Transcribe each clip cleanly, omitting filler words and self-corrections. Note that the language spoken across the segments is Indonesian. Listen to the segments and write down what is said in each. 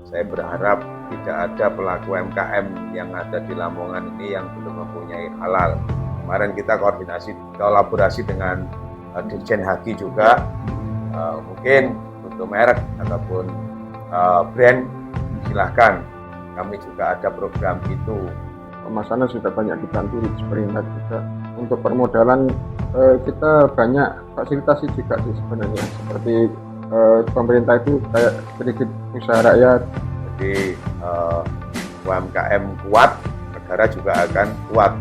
Saya berharap tidak ada pelaku UMKM yang ada di Lamongan ini yang belum mempunyai halal. Kemarin kita koordinasi, kolaborasi dengan Dirjen Haki juga, mungkin untuk merek ataupun brand, silahkan. Kami juga ada program itu. Mas Ana sudah banyak dibantu di pemerintah juga. Untuk permodalan kita banyak fasilitasi juga sih sebenarnya. Seperti pemerintah itu kayak sedikit usaha rakyat. Jadi UMKM kuat, negara juga akan kuat.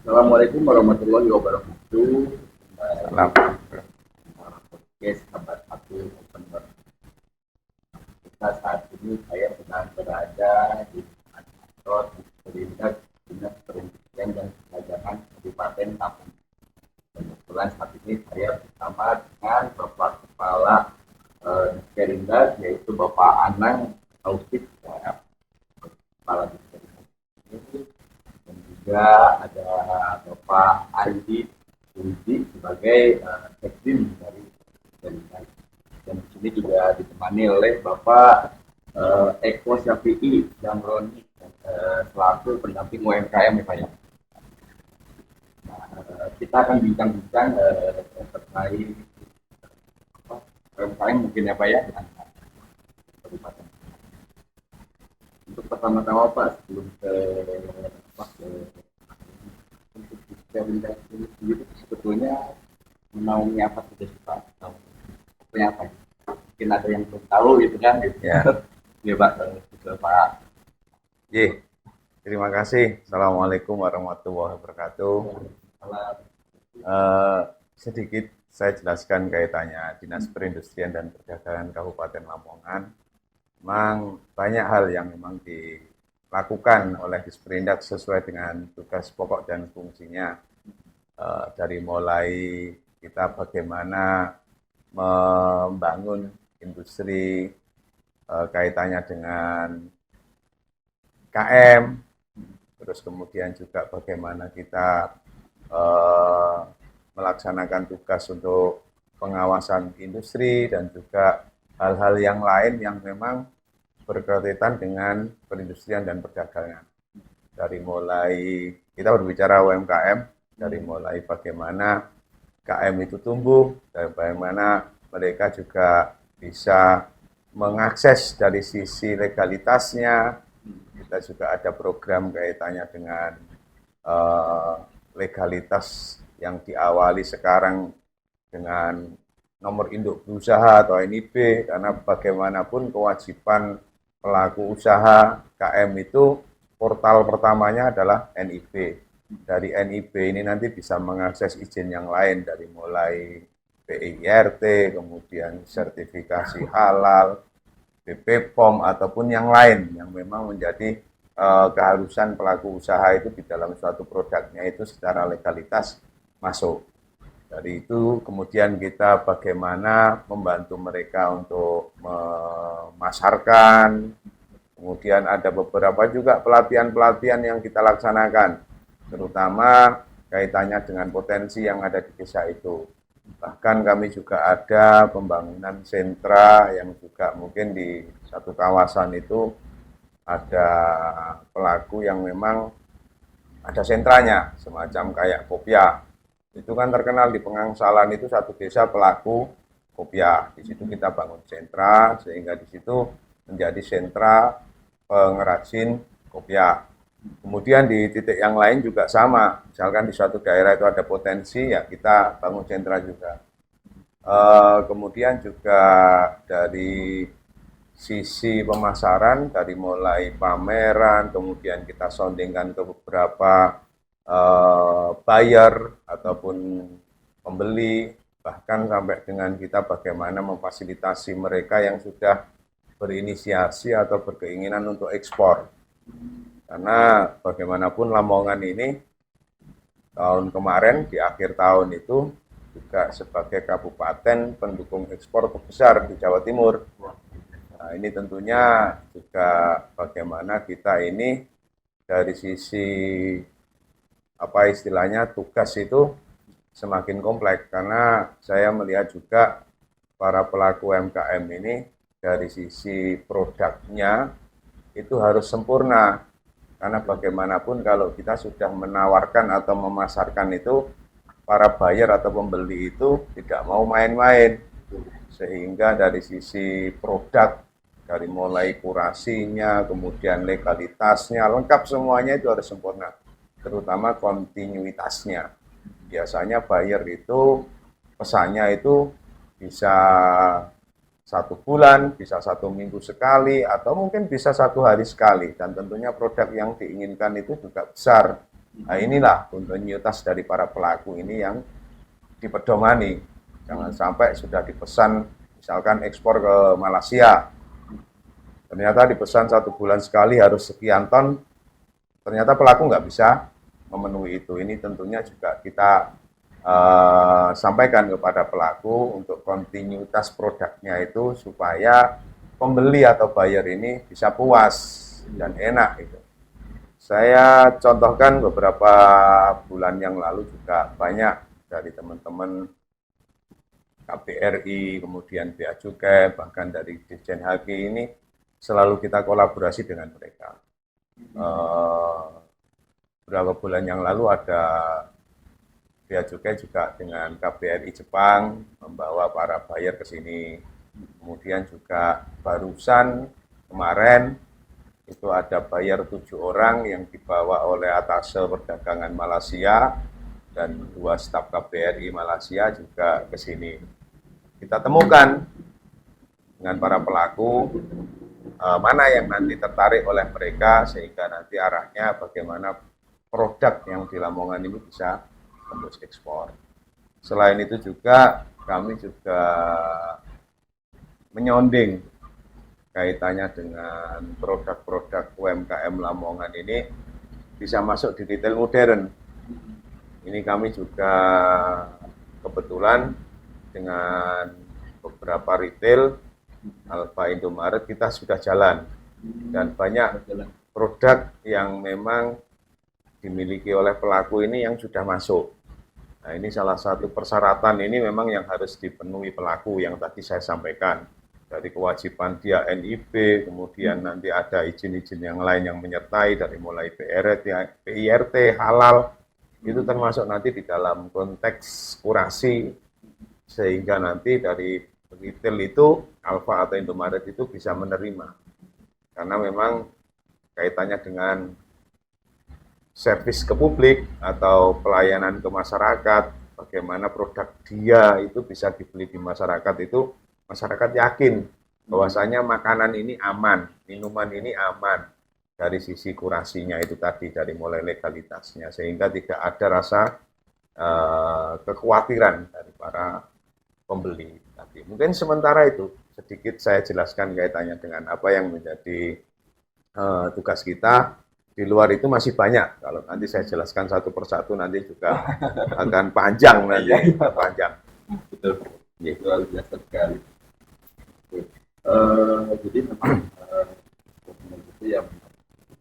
Assalamualaikum warahmatullahi wabarakatuh. Salam. Oke, sahabat aku Open. Kita saat ini saya sedang berada di kantor Dinas Perindustrian dan Perdagangan Kabupaten Lampung. Kebetulan saat ini saya bersama dengan Bapak Kepala Disperindak, yaitu Bapak Anang Taufik, Kepala Disperindak ini, dan juga ada Bapak Andi Suji sebagai sekjen dari Disperindak. Dan di sini juga ditemani oleh Bapak Eko Syafi'i Jamroni selaku pendamping UMKM ya Pak ya. Kita akan bincang-bincang terkait UMKM mungkin ya Pak ya. Untuk pertama-tama Pak, sebelum ke untuk Disperindak ini sendiri sebetulnya menaungi apa saja sih Pak? Punya apa? Mungkin ada yang belum tahu gitu kan? Gitu. Ya. Ya Pak, Pak. Terima kasih. Assalamualaikum warahmatullahi wabarakatuh. Sedikit saya jelaskan kaitannya Dinas Perindustrian dan Perdagangan Kabupaten Lamongan. Memang banyak hal yang memang dilakukan oleh Disperindak sesuai dengan tugas pokok dan fungsinya. Dari mulai kita bagaimana membangun industri kaitannya dengan KM, terus kemudian juga bagaimana kita melaksanakan tugas untuk pengawasan industri dan juga hal-hal yang lain yang memang berkaitan dengan perindustrian dan perdagangan. Dari mulai kita berbicara UMKM, dari mulai bagaimana KM itu tumbuh, dan bagaimana mereka juga bisa mengakses dari sisi legalitasnya. Kita juga ada program kaitannya dengan legalitas yang diawali sekarang dengan nomor induk berusaha atau NIB, karena bagaimanapun kewajiban pelaku usaha KM itu portal pertamanya adalah NIB. Dari NIB ini nanti bisa mengakses izin yang lain dari mulai PIRT, kemudian sertifikasi halal, BPOM ataupun yang lain yang memang menjadi keharusan pelaku usaha itu di dalam suatu produknya itu secara legalitas masuk. Dari itu kemudian kita bagaimana membantu mereka untuk memasarkan, kemudian ada beberapa juga pelatihan-pelatihan yang kita laksanakan, terutama kaitannya dengan potensi yang ada di desa itu. Bahkan kami juga ada pembangunan sentra yang juga mungkin di satu kawasan itu ada pelaku yang memang ada sentranya, semacam kayak Kopia. Itu kan terkenal di Pengangsalan itu satu desa pelaku Kopia. Di situ kita bangun sentra sehingga di situ menjadi sentra pengrajin Kopia. Kemudian di titik yang lain juga sama, misalkan di suatu daerah itu ada potensi, ya kita bangun sentra juga. Kemudian juga dari sisi pemasaran, dari mulai pameran, kemudian kita soundingkan ke beberapa buyer ataupun pembeli, bahkan sampai dengan kita bagaimana memfasilitasi mereka yang sudah berinisiasi atau berkeinginan untuk ekspor. Karena bagaimanapun Lamongan ini tahun kemarin di akhir tahun itu juga sebagai kabupaten pendukung ekspor terbesar di Jawa Timur. Nah, ini tentunya juga bagaimana kita ini dari sisi apa istilahnya tugas itu semakin kompleks karena saya melihat juga para pelaku UMKM ini dari sisi produknya itu harus sempurna. Karena bagaimanapun kalau kita sudah menawarkan atau memasarkan itu, para buyer atau pembeli itu tidak mau main-main. Sehingga dari sisi produk, dari mulai kurasinya, kemudian legalitasnya, lengkap semuanya itu harus sempurna. Terutama kontinuitasnya. Biasanya buyer itu pesannya itu bisa 1 bulan, bisa 1 minggu sekali, atau mungkin bisa 1 hari sekali. Dan tentunya produk yang diinginkan itu juga besar. Nah inilah kontinuitas dari para pelaku ini yang dipedomani. Jangan sampai sudah dipesan, misalkan ekspor ke Malaysia, ternyata dipesan 1 bulan sekali harus sekian ton, ternyata pelaku nggak bisa memenuhi itu. Ini tentunya juga kita sampaikan kepada pelaku untuk kontinuitas produknya itu supaya pembeli atau buyer ini bisa puas dan enak gitu. Saya contohkan beberapa bulan yang lalu juga banyak dari teman-teman KBRI, kemudian Bea Cukai, bahkan dari Dirjen HG ini selalu kita kolaborasi dengan mereka. Beberapa bulan yang lalu ada Bea Cukai juga dengan KBRI Jepang membawa para buyer ke sini. Kemudian juga barusan kemarin itu ada buyer 7 orang yang dibawa oleh Atase Perdagangan Malaysia dan 2 staf KBRI Malaysia juga ke sini. Kita temukan dengan para pelaku mana yang nanti tertarik oleh mereka sehingga nanti arahnya bagaimana produk yang di Lamongan ini bisa tembus ekspor. Selain itu juga kami juga menyonding kaitannya dengan produk-produk UMKM Lamongan ini bisa masuk di retail modern. Ini kami juga kebetulan dengan beberapa retail Alfa Indomaret kita sudah jalan dan banyak produk yang memang dimiliki oleh pelaku ini yang sudah masuk. Nah ini salah satu persyaratan ini memang yang harus dipenuhi pelaku yang tadi saya sampaikan. Dari kewajiban dia NIB, kemudian nanti ada izin-izin yang lain yang menyertai dari mulai PIRT, halal, itu termasuk nanti di dalam konteks kurasi, sehingga nanti dari retail itu, Alfa atau Indomaret itu bisa menerima. Karena memang kaitannya dengan servis ke publik atau pelayanan ke masyarakat, bagaimana produk dia itu bisa dibeli di masyarakat itu, masyarakat yakin bahwasanya makanan ini aman, minuman ini aman dari sisi kurasinya itu tadi, dari mulai legalitasnya, sehingga tidak ada rasa kekhawatiran dari para pembeli tadi. Mungkin sementara itu sedikit saya jelaskan kaitannya dengan apa yang menjadi tugas kita. Di luar itu masih banyak. Kalau nanti saya jelaskan satu persatu nanti juga akan panjang nanti, panjang. Betul. Ya. Luar biasa sekali. Jadi memang itu yang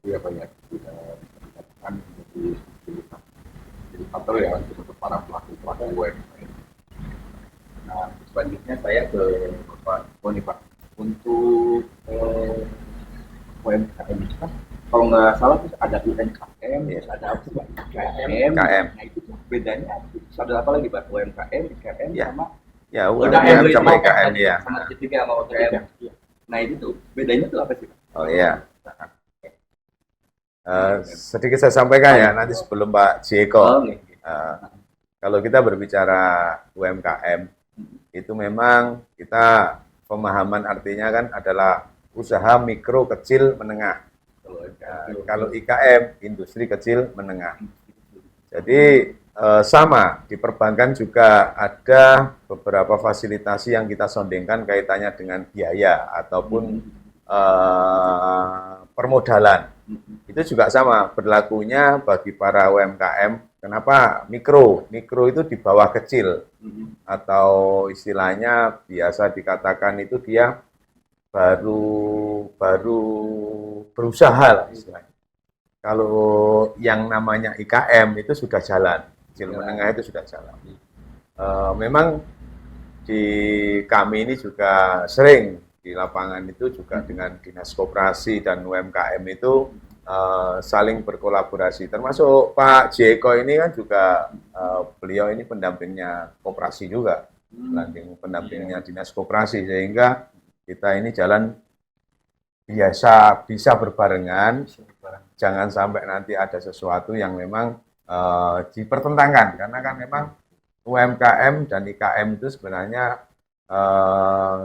banyak dikatakan jadi faktor yang untuk para pelaku UMKM. Nah, selanjutnya saya ke Bapak Boni Pak. Untuk UMKM itu kan kalau nggak salah terus ada UMKM, terus ada apa sih Pak? KM. Nah itu tuh bedanya ada apa lagi Pak? UMKM, IKM Ya. sama Ya, UMKM sama IKM ya. sama ketiga sama UTM. Nah itu tuh bedanya tuh apa sih Pak? Oh iya. Sedikit saya sampaikan ya nanti sebelum Pak Jeko. Kalau kita berbicara UMKM itu memang kita pemahaman artinya kan adalah usaha mikro kecil menengah. Kalau IKM industri kecil menengah. Jadi sama di perbankan juga ada beberapa fasilitasi yang kita sondingkan kaitannya dengan biaya ataupun permodalan. Itu juga sama berlakunya bagi para UMKM. Kenapa mikro? Mikro itu di bawah kecil atau istilahnya biasa dikatakan itu dia baru berusaha lah istilahnya. Kalau yang namanya IKM itu sudah jalan, kecil menengah itu sudah jalan. memang di kami ini juga sering di lapangan itu juga dengan Dinas Koperasi dan UMKM itu saling berkolaborasi. Termasuk Pak Jeko ini kan juga beliau ini pendampingnya koperasi juga, pendampingnya Dinas Koperasi, sehingga kita ini jalan biasa bisa berbarengan. Jangan sampai nanti ada sesuatu yang memang dipertentangkan, karena kan memang UMKM dan IKM itu sebenarnya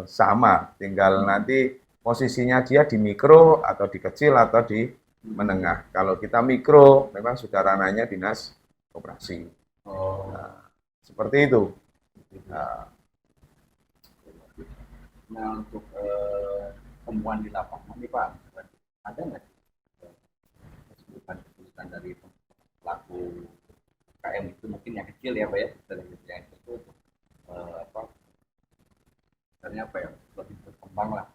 sama, tinggal nanti posisinya dia di mikro atau di kecil atau di menengah. Kalau kita mikro, memang sudah ranahnya Dinas Koperasi. Seperti itu. Nah, untuk temuan di lapangan nih Pak, ada nggak kesulitan dari pelaku KM itu, mungkin yang kecil ya Pak ya, dari yang itu sebenarnya apa ya, lebih berkembang lah,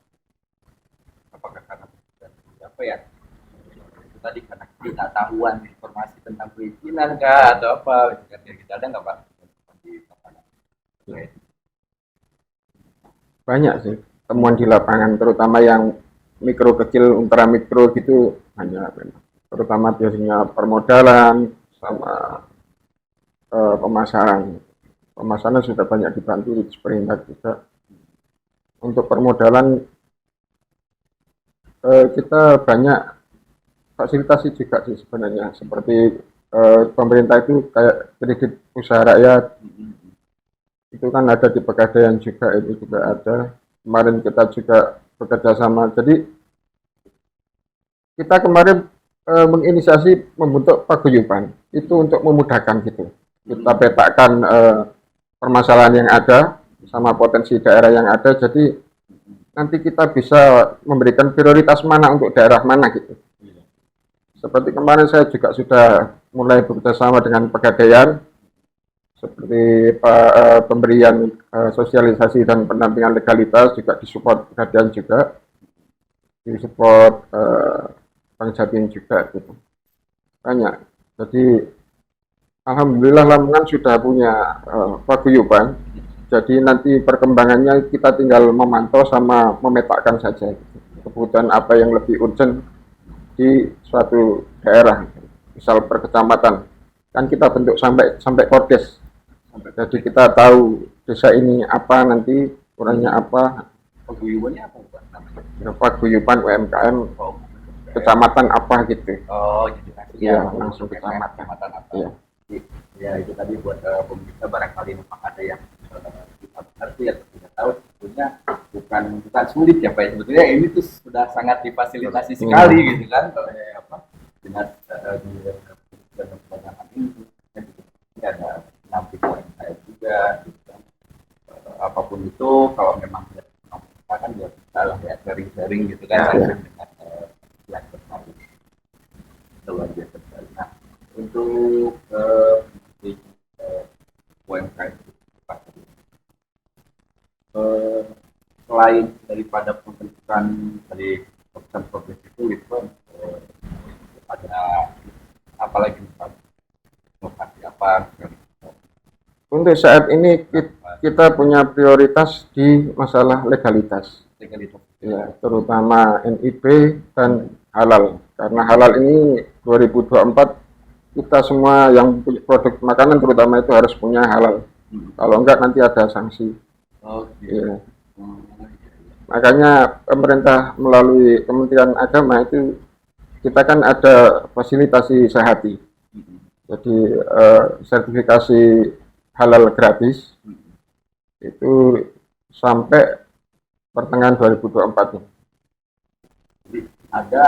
apakah karena apa ya, itu tadi karena ketidaktahuan informasi tentang perizinan kah atau apa gitu kan, kita ada nggak Pak di lapangan? Banyak sih temuan di lapangan, terutama yang mikro kecil, ultra mikro gitu banyak memang. Terutama biasanya permodalan sama pemasaran. Pemasaran sudah banyak dibantu di pemerintah juga. Untuk permodalan kita banyak fasilitasi juga sih sebenarnya, seperti pemerintah itu kayak kredit usaha rakyat itu kan ada di Pegadaian juga, itu juga ada. Kemarin kita juga bekerja sama, jadi kita kemarin menginisiasi membentuk paguyuban itu untuk memudahkan gitu. Kita petakan permasalahan yang ada sama potensi daerah yang ada, jadi nanti kita bisa memberikan prioritas mana untuk daerah mana gitu. Seperti kemarin saya juga sudah mulai bekerja sama dengan Pegadaian, seperti pemberian sosialisasi dan pendampingan legalitas juga disupport Pegadaian juga, disupport Bang Jatim juga gitu. Banyak. Jadi alhamdulillah Lamongan sudah punya paguyuban. Jadi nanti perkembangannya kita tinggal memantau sama memetakan saja gitu. Kebutuhan apa yang lebih urgent di suatu daerah, misal per kecamatan. Kan kita bentuk sampai kordes. Jadi kita tahu desa ini apa, nanti kurangnya apa. Paguyubannya apa Pak namanya? Paguyuban UMKM kecamatan apa gitu. Oh, jadi Iya, langsung kecamatan. apa? Iya. Ya itu tadi buat pemirsa, barangkali memang ada yang kita mengerti ya, tidak tahu, sebetulnya bukan sulit ya Pak ya. Sebetulnya ini tuh sudah sangat difasilitasi sekali gitu kan oleh dinas dan perdagangan ini. Ada pendampingan saya juga gitu kan. Apapun itu kalau memang kita kan ya kita lah ya sharing gitu kan dengan yang terkait. Luar biasa sekali. Nah, untuk UMKM selain daripada pembentukan dari program progres itu gitu, ada apa lagi inovasi apa? Untuk saat ini kita punya prioritas di masalah legalitas. Ya, terutama NIB dan halal. Karena halal ini 2024 kita semua yang punya produk makanan terutama itu harus punya halal. Kalau enggak nanti ada sanksi. Ya. Makanya pemerintah melalui Kementerian Agama itu kita kan ada fasilitasi sehati. Jadi sertifikasi halal gratis itu sampai pertengahan 2024 ini. Ada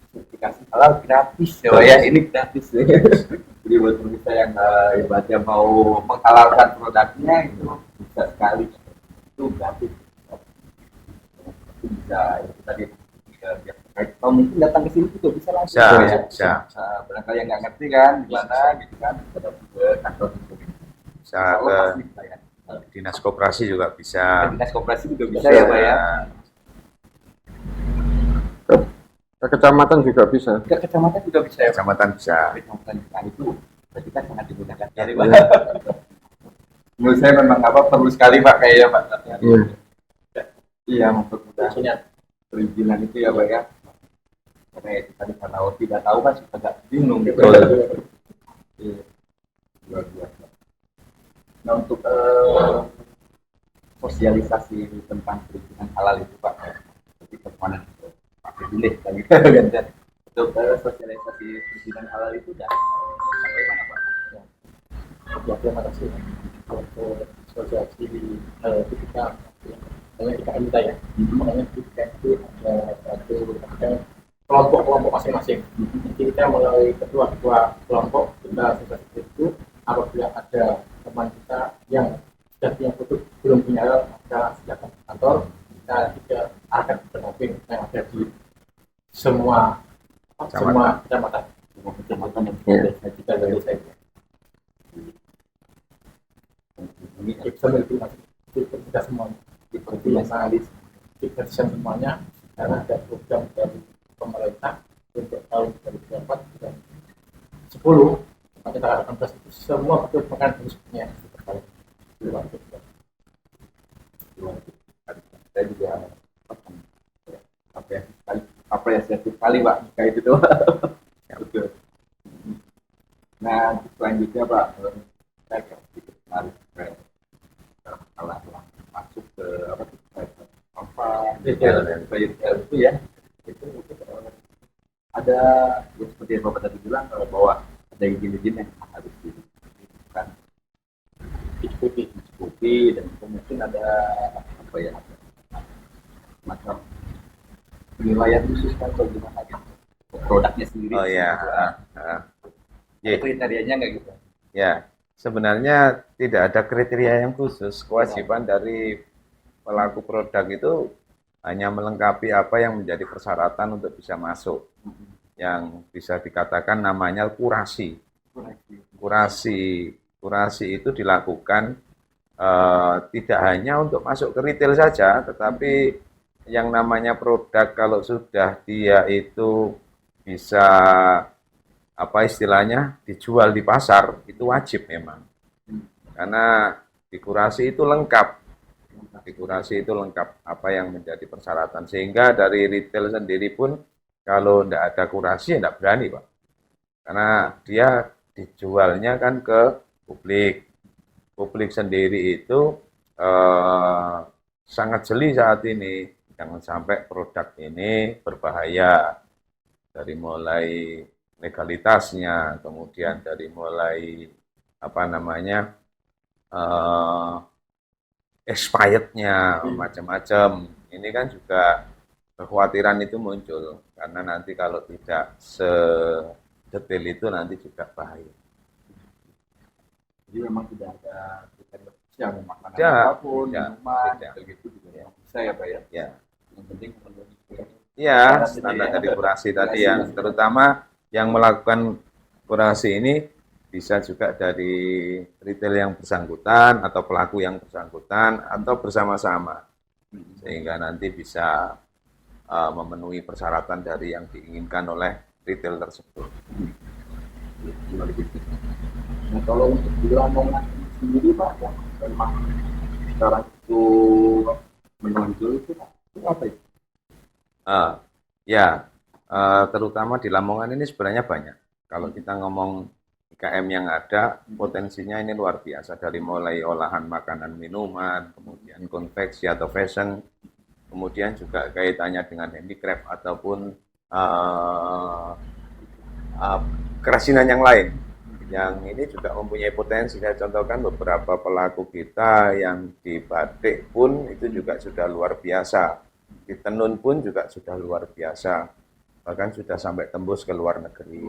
sertifikasi halal gratis ya Pak ya, ini gratis ya. Jadi buat pemirsa yang ibaratnya mau menghalalkan produknya itu bisa sekali, itu gratis. Itu bisa itu tadi biar terkait, kalau mungkin datang ke sini juga bisa langsung ya. Bisa. Barangkali yang nggak ngerti kan gimana gitu kan, kita ke kantor itu. Bisa ke Dinas Koperasi juga bisa. Dinas Koperasi juga bisa ya Pak ya. Ke kecamatan juga bisa. Ke kecamatan juga bisa ya Pak. Kecamatan bisa. Kecamatan itu berarti kan sangat dimudahkan dari Iya. Pak. menurut saya memang perlu sekali Pak kayaknya Pak. Iya. Iya, mempermudah perizinan itu ya Pak ya. Karena itu tadi karena tidak tahu kan suka agak bingung gitu. Iya, luar biasa. Nah untuk sosialisasi tentang perizinan halal itu Pak, seperti kemana Pak Pilih tadi kan untuk sosialisasi perizinan halal itu sudah sampai mana Pak? Ya, terima kasih untuk sosialisasi ketika IKM kita ya. Makanya kita itu ada kelompok-kelompok masing-masing. Jadi kita melalui ketua-ketua kelompok kita sosialisasi itu apabila ada teman kita yang sudah punya produk belum punya halal, maka silakan ke kantor, kita tidak akan berhubung yang ada di semua kecamatan yang kita dari saya. Kita semua diperhatikan yang sangat diperhatikan semuanya karena ada program dari pemerintah untuk tahun 2024 dan 10 sampai tanggal 18 itu semua betul makan harus punya terkait. Saya juga apresiasi sekali Pak jika itu tuh. Betul. Nah selanjutnya Pak, saya sedikit menarik kalau masuk ke detail itu ya, itu ada ya seperti yang Bapak tadi bilang bahwa ada izin-izin yang harus dilakukan dicukupi dan mungkin ada macam penilaian khusus kan atau gimana gitu produknya sendiri. Oh ya, kriterianya nggak gitu? Ya, sebenarnya tidak ada kriteria yang khusus. Kewajiban dari pelaku produk itu hanya melengkapi apa yang menjadi persyaratan untuk bisa masuk. Yang bisa dikatakan namanya kurasi. Kurasi itu dilakukan tidak hanya untuk masuk ke retail saja, tetapi yang namanya produk kalau sudah dia itu bisa apa istilahnya dijual di pasar itu wajib memang, karena dikurasi itu lengkap, apa yang menjadi persyaratan, sehingga dari retail sendiri pun kalau tidak ada kurasi ya tidak berani Pak, karena dia dijualnya kan ke publik sendiri itu sangat jeli saat ini, jangan sampai produk ini berbahaya dari mulai legalitasnya, kemudian dari mulai expirednya, macam-macam. Ini kan juga kekhawatiran itu muncul, karena nanti kalau tidak sedetail itu nanti juga bahaya. Jadi memang tidak ada kriteria yang makanan Tidak, apapun, minuman, gitu juga ya. Bisa ya Pak ya? Ya. Yang penting memenuhi Ya, standar dari kurasi tadi yang terutama yang melakukan kurasi ini bisa juga dari retail yang bersangkutan atau pelaku yang bersangkutan atau bersama-sama, sehingga nanti bisa memenuhi persyaratan dari yang diinginkan oleh retail tersebut. Nah kalau untuk di Lamongan sendiri Pak, yang memang sekarang itu menonjol itu apa itu? Terutama di Lamongan ini sebenarnya banyak. Kalau kita ngomong IKM yang ada, potensinya ini luar biasa. Dari mulai olahan makanan minuman, kemudian konveksi atau fashion, kemudian juga kaitannya dengan handicraft ataupun kerajinan yang lain. Yang ini juga mempunyai potensi. Saya contohkan beberapa pelaku kita yang di batik pun itu juga sudah luar biasa. Di tenun pun juga sudah luar biasa. Bahkan sudah sampai tembus ke luar negeri.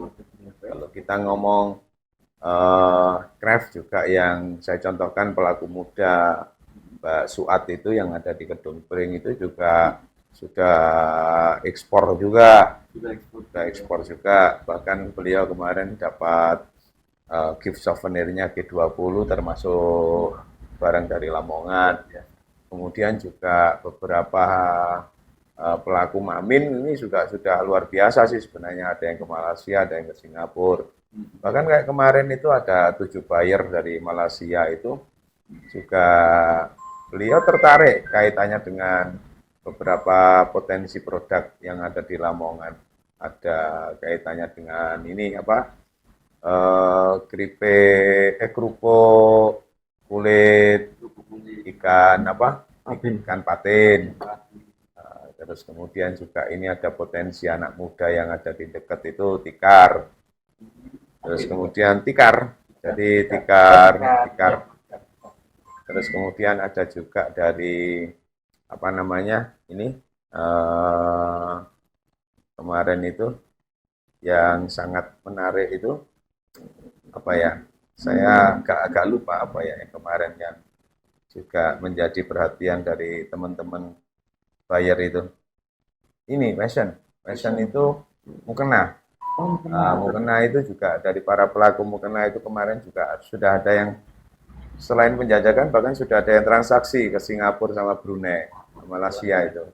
Kalau kita ngomong craft juga yang saya contohkan pelaku muda Mbak Suat itu yang ada di Kedung Pring itu juga sudah ekspor juga. Sudah ekspor juga. Bahkan beliau kemarin dapat gift souvenirnya G20 termasuk barang dari Lamongan. Kemudian juga beberapa pelaku Mamin ini juga sudah luar biasa sih sebenarnya. Ada yang ke Malaysia, ada yang ke Singapura. Bahkan kayak kemarin itu ada 7 buyer dari Malaysia itu juga beliau tertarik kaitannya dengan beberapa potensi produk yang ada di Lamongan. Ada kaitannya dengan ini apa? Kerupuk kulit ikan apa? Ikan patin. Terus kemudian juga ini ada potensi anak muda yang ada di dekat itu tikar. Terus kemudian tikar. Jadi tikar. Terus kemudian ada juga dari apa namanya ini kemarin itu yang sangat menarik itu apa ya? Saya agak lupa apa ya yang kemarin yang juga menjadi perhatian dari teman-teman buyer itu. Ini fashion itu mukena. Mukena itu juga dari para pelaku mukena itu kemarin juga sudah ada yang selain penjajakan bahkan sudah ada yang transaksi ke Singapura sama Brunei, Malaysia itu.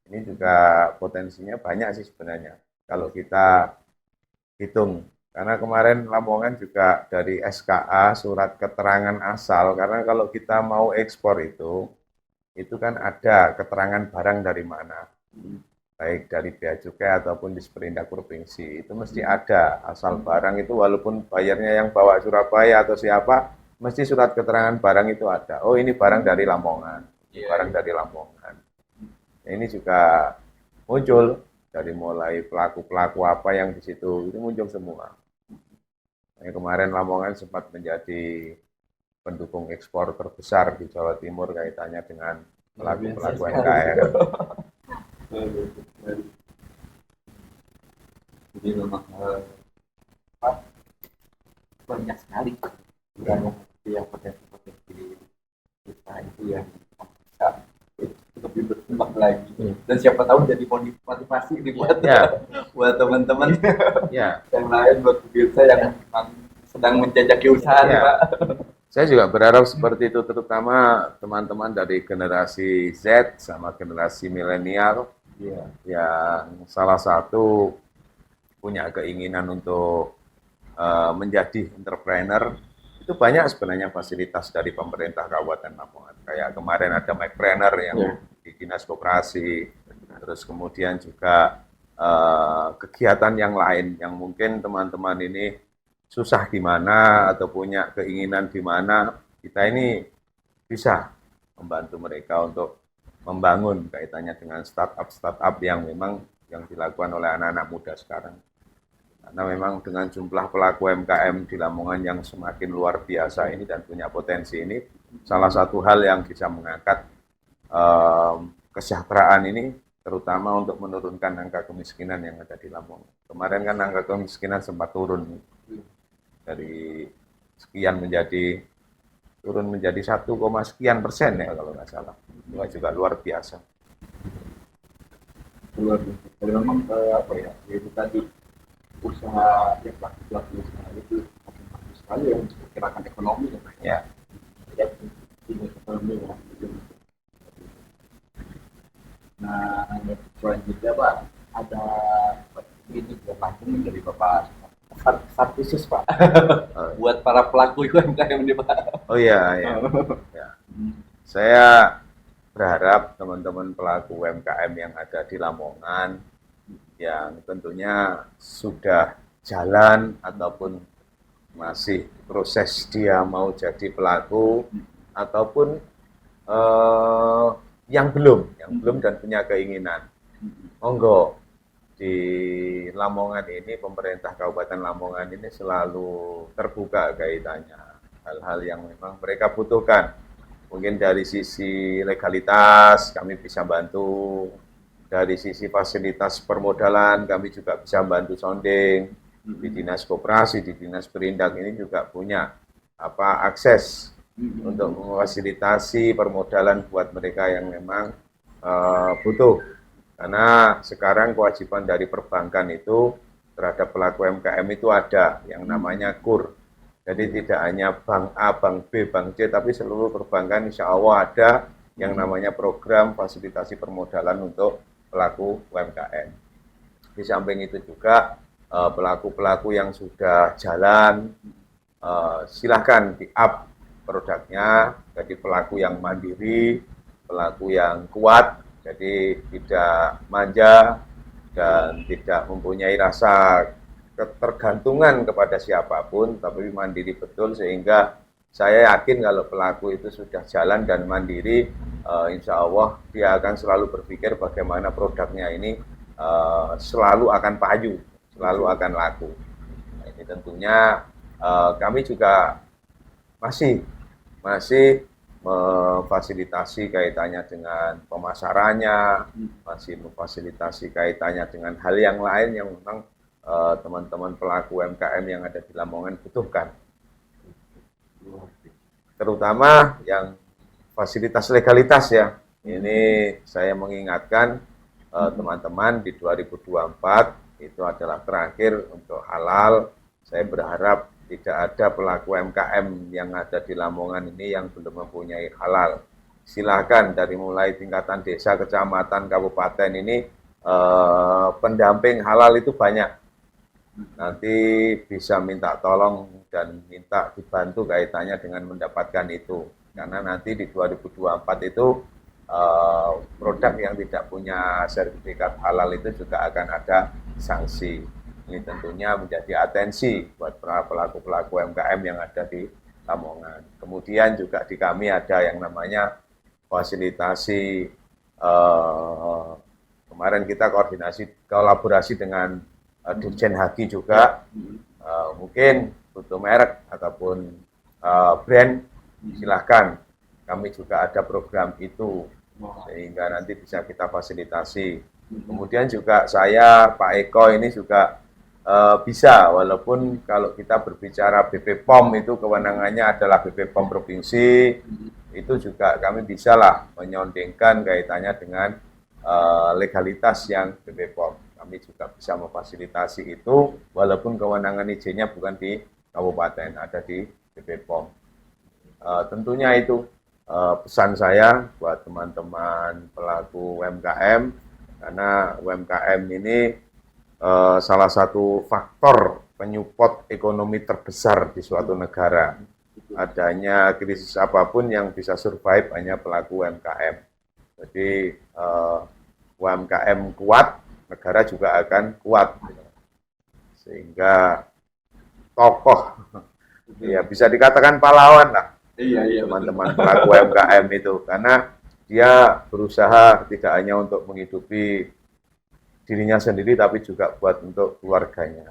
Ini juga potensinya banyak sih sebenarnya kalau kita hitung. Karena kemarin Lamongan juga dari SKA surat keterangan asal karena kalau kita mau ekspor itu kan ada keterangan barang dari mana. Baik dari bea cukai ataupun di Perindak Provinsi itu mesti ada asal barang itu walaupun bayarnya yang bawa Surabaya atau siapa mesti surat keterangan barang itu ada. Oh ini barang dari Lamongan, barang dari Lamongan. Nah, ini juga muncul dari mulai pelaku-pelaku apa yang di situ itu muncul semua. Nah, kemarin Lamongan sempat menjadi pendukung ekspor terbesar di Jawa Timur kaitannya dengan pelaku-pelaku UMKM. Jadi memang banyak sekali yang potensi-potensi kita itu yang bisa lebih berkembang lagi dan siapa tahu jadi motivasi dibuat buat teman-teman yang lain buat pemirsa yang memang sedang menjajaki usaha Pak. Saya juga berharap seperti itu terutama teman-teman dari generasi Z sama generasi milenial yang salah satu punya keinginan untuk menjadi entrepreneur. Itu banyak sebenarnya fasilitas dari pemerintah Kabupaten Lamongan. Kayak kemarin ada Macpreneur yang di Dinas Koperasi, terus kemudian juga kegiatan yang lain yang mungkin teman-teman ini susah di mana atau punya keinginan di mana, kita ini bisa membantu mereka untuk membangun kaitannya dengan startup yang memang yang dilakukan oleh anak-anak muda sekarang. Karena memang dengan jumlah pelaku UMKM di Lamongan yang semakin luar biasa ini dan punya potensi ini, salah satu hal yang bisa mengangkat kesejahteraan ini, terutama untuk menurunkan angka kemiskinan yang ada di Lamongan. Kemarin kan angka kemiskinan sempat turun dari sekian turun menjadi 1, sekian persen ya kalau nggak salah. Itu juga luar biasa. Luar biasa. Jadi memang apa ya, itu tadi usaha yang pelaku usaha itu makin bagus sekali ya untuk gerakan ekonomi ya Pak. Ya. Ya, ekonomi ya. Nah, selanjutnya Pak ada ini berlangsung dari Bapak pesan khusus Pak buat para pelaku UMKM ini Pak. Oh iya, ya. Saya berharap teman-teman pelaku UMKM yang ada di Lamongan yang tentunya sudah jalan ataupun masih proses dia mau jadi pelaku ataupun yang belum dan punya keinginan. Monggo di Lamongan ini, pemerintah Kabupaten Lamongan ini selalu terbuka kaitannya hal-hal yang memang mereka butuhkan. Mungkin dari sisi legalitas kami bisa bantu, dari sisi fasilitas permodalan kami juga bisa bantu sounding. Di Dinas Koperasi, di Dinas Perindak ini juga punya akses untuk memfasilitasi permodalan buat mereka yang memang butuh. Karena sekarang kewajiban dari perbankan itu terhadap pelaku UMKM itu ada yang namanya KUR. Jadi tidak hanya bank A, bank B, bank C, tapi seluruh perbankan insya Allah ada yang namanya program fasilitasi permodalan untuk pelaku UMKM. Di samping itu juga pelaku-pelaku yang sudah jalan, silahkan di-up produknya, jadi pelaku yang mandiri, pelaku yang kuat, jadi tidak manja dan tidak mempunyai rasa ketergantungan kepada siapapun, tapi mandiri betul, sehingga saya yakin kalau pelaku itu sudah jalan dan mandiri, insya Allah dia akan selalu berpikir bagaimana produknya ini selalu akan payu, selalu akan laku. Nah, ini tentunya kami juga masih memfasilitasi kaitannya dengan pemasarannya, masih memfasilitasi kaitannya dengan hal yang lain yang memang teman-teman pelaku UMKM yang ada di Lamongan butuhkan. Terutama yang fasilitas legalitas ya. Ini saya mengingatkan teman-teman di 2024 itu adalah terakhir untuk halal. Saya berharap tidak ada pelaku UMKM yang ada di Lamongan ini yang belum mempunyai halal. Silakan dari mulai tingkatan desa, kecamatan, kabupaten ini pendamping halal itu banyak. Nanti bisa minta tolong dan minta dibantu kaitannya dengan mendapatkan itu. Karena nanti di 2024 itu produk yang tidak punya sertifikat halal itu juga akan ada sanksi. Ini tentunya menjadi atensi buat pelaku-pelaku UMKM yang ada di Lamongan. Kemudian juga di kami ada yang namanya fasilitasi, kemarin kita kolaborasi dengan Dirjen Haki juga, mungkin butuh merek ataupun brand, silahkan. Kami juga ada program itu, sehingga nanti bisa kita fasilitasi. Kemudian juga saya, Pak Eko ini juga bisa, walaupun kalau kita berbicara BP POM itu kewenangannya adalah BP POM Provinsi, itu juga kami bisa lah menyondengkan kaitannya dengan legalitas yang BP POM. Kami juga bisa memfasilitasi itu, walaupun kewenangan izinnya bukan di kabupaten, ada di BP POM. Tentunya itu pesan saya buat teman-teman pelaku UMKM, karena UMKM ini salah satu faktor penyupport ekonomi terbesar di suatu negara. Adanya krisis apapun yang bisa survive hanya pelaku UMKM. Jadi UMKM kuat, negara juga akan kuat, sehingga tokoh ya bisa dikatakan pahlawan lah teman-teman pelaku UMKM itu, karena dia berusaha tidak hanya untuk menghidupi dirinya sendiri tapi juga buat untuk keluarganya,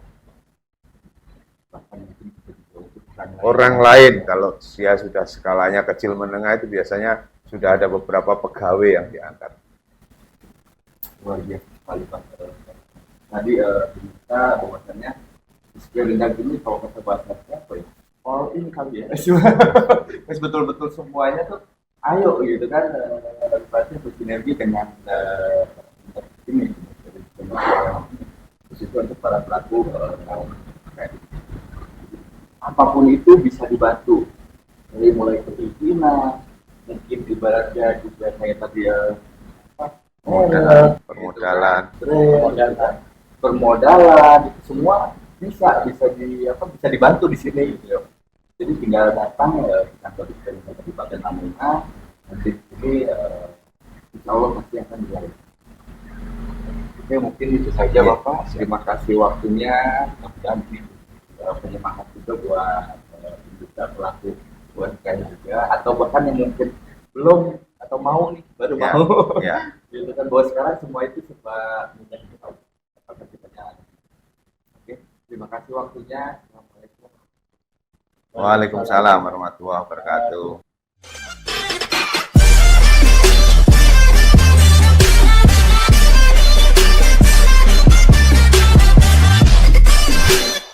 orang lain. Kalau dia sudah skalanya kecil menengah itu biasanya sudah ada beberapa pegawai yang diangkat. Luar biasa sekali Pak. Tadi kita bahwasannya sebenarnya gini, kalau kata bahasanya apa ya, all in kali ya. Mas betul-betul semuanya tuh ayo gitu kan, berarti bersinergi dengan ini itu untuk para pelaku apapun itu bisa dibantu, dari mulai perizinan, mungkin ibaratnya juga kayak tadi permodalan itu semua bisa dibantu di sini gitu. Jadi tinggal datang ke kantor Kabupaten Lamongan, nanti ini insya Allah pasti akan dilayani. Oke, mungkin itu saja Bapak. Terima kasih waktunya. Mudah-mudahan ini penyemangat juga buat kita pelaku UMKM juga, atau bahkan yang mungkin belum atau mau nih baru mau. Gitu kan, bahwa sekarang semua itu serba mudah kita. Oke, terima kasih waktunya. Waalaikumsalam warahmatullahi wabarakatuh.